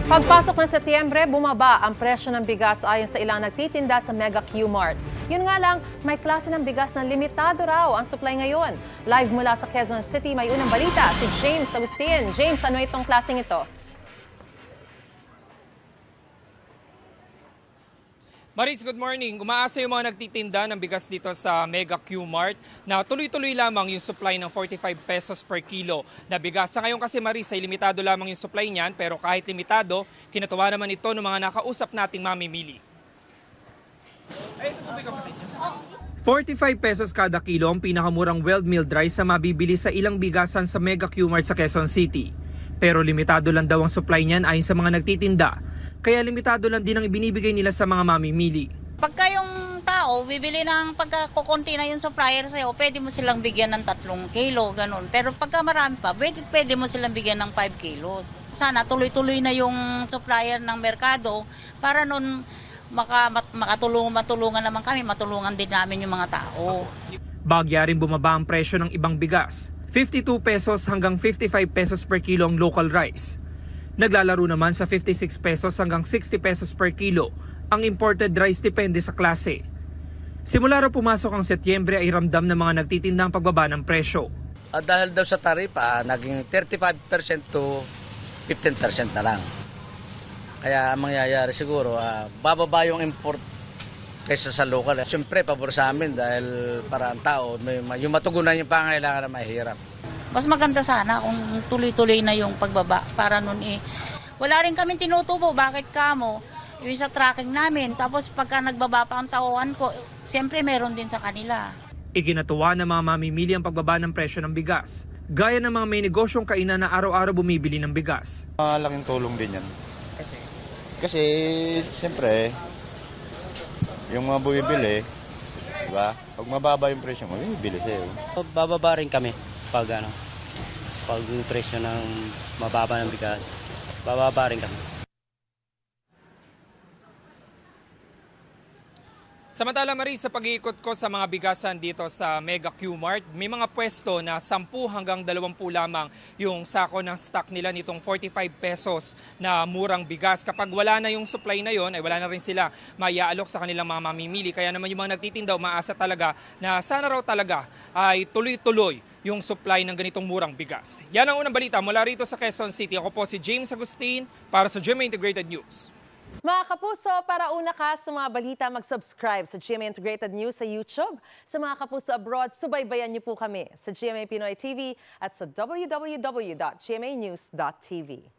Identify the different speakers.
Speaker 1: Pagpasok ng Setyembre, bumaba ang presyo ng bigas ayon sa ilang nagtitinda sa Mega Q-Mart. Yun nga lang, may klase ng bigas na limitado raw ang supply ngayon. Live mula sa Quezon City, may unang balita si James Agustin. James, ano itong klaseng ito?
Speaker 2: Maris, good morning. Umaasa yung mga nagtitinda ng bigas dito sa Mega Q-Mart na tuloy-tuloy lamang yung supply ng 45 pesos per kilo na bigas. Sa ngayon kasi Maris, ay limitado lamang yung supply niyan, pero kahit limitado, kinatuwa naman ito ng mga nakausap nating mamimili. 45 pesos kada kilo ang pinakamurang weld milled rice sa mabibili sa ilang bigasan sa Mega Q-Mart sa Quezon City. Pero limitado lang daw ang supply niyan ayon sa mga nagtitinda. Kaya limitado lang din ang ibinibigay nila sa mga mamimili.
Speaker 3: Pagka yung tao, bibili ng pagkakukunti na yung supplier sa'yo, pwede mo silang bigyan ng 3 kilo, ganun. Pero pagka marami pa, pwede mo silang bigyan ng 5 kilos. Sana tuloy-tuloy na yung supplier ng merkado para nun matulungan naman kami, matulungan din namin yung mga tao.
Speaker 2: Bagya rin bumaba ang presyo ng ibang bigas. 52 pesos hanggang 55 pesos per kilo ang local rice. Naglalaro naman sa 56 pesos hanggang 60 pesos per kilo ang imported rice depende sa klase. Simula raw pumasok ang Setyembre ay ramdam ng mga nagtitinda ang pagbaba ng presyo.
Speaker 4: Dahil daw sa taripa, naging 35% to 15% na lang. Kaya ang mangyayari siguro, bababa yung import kaysa sa local. Siyempre, pabor sa amin dahil para ang tao, yung matugunan yung pangailangan na mahirap.
Speaker 3: Mas maganda sana kung tuloy-tuloy na yung pagbaba para nun wala rin kami tinutubo. Bakit kamo? Yung sa tracking namin. Tapos pagka nagbaba pa ang tauhan ko, siyempre meron din sa kanila.
Speaker 2: Ikinatuwa ng mga mamimili ang pagbaba ng presyo ng bigas. Gaya ng mga may negosyong kainan na araw-araw bumibili ng bigas.
Speaker 5: Malaking tulong din yan. Kasi siyempre, yung mga bumibili, diba? Pag mababa yung presyo mo, bibili sa'yo.
Speaker 6: Bababa rin kami pag yung presyo ng mababa ng bigas. Bababa rin kami.
Speaker 2: Samantala Maris, sa pag-iikot ko sa mga bigasan dito sa Mega Q-Mart, may mga pwesto na 10 hanggang 20 lamang yung sako ng stock nila nitong 45 pesos na murang bigas. Kapag wala na yung supply na yon, ay wala na rin sila maiaalok sa kanilang mga mamimili. Kaya naman yung mga nagtitinda, umaasa talaga na sana raw talaga ay tuloy-tuloy yung supply ng ganitong murang bigas. Yan ang unang balita mula rito sa Quezon City. Ako po si James Agustin para sa GMA Integrated News.
Speaker 1: Mga kapuso, para una ka sa mga balita, mag-subscribe sa GMA Integrated News sa YouTube. Sa mga kapuso abroad, subaybayan niyo po kami sa GMA Pinoy TV at sa www.gmanews.tv.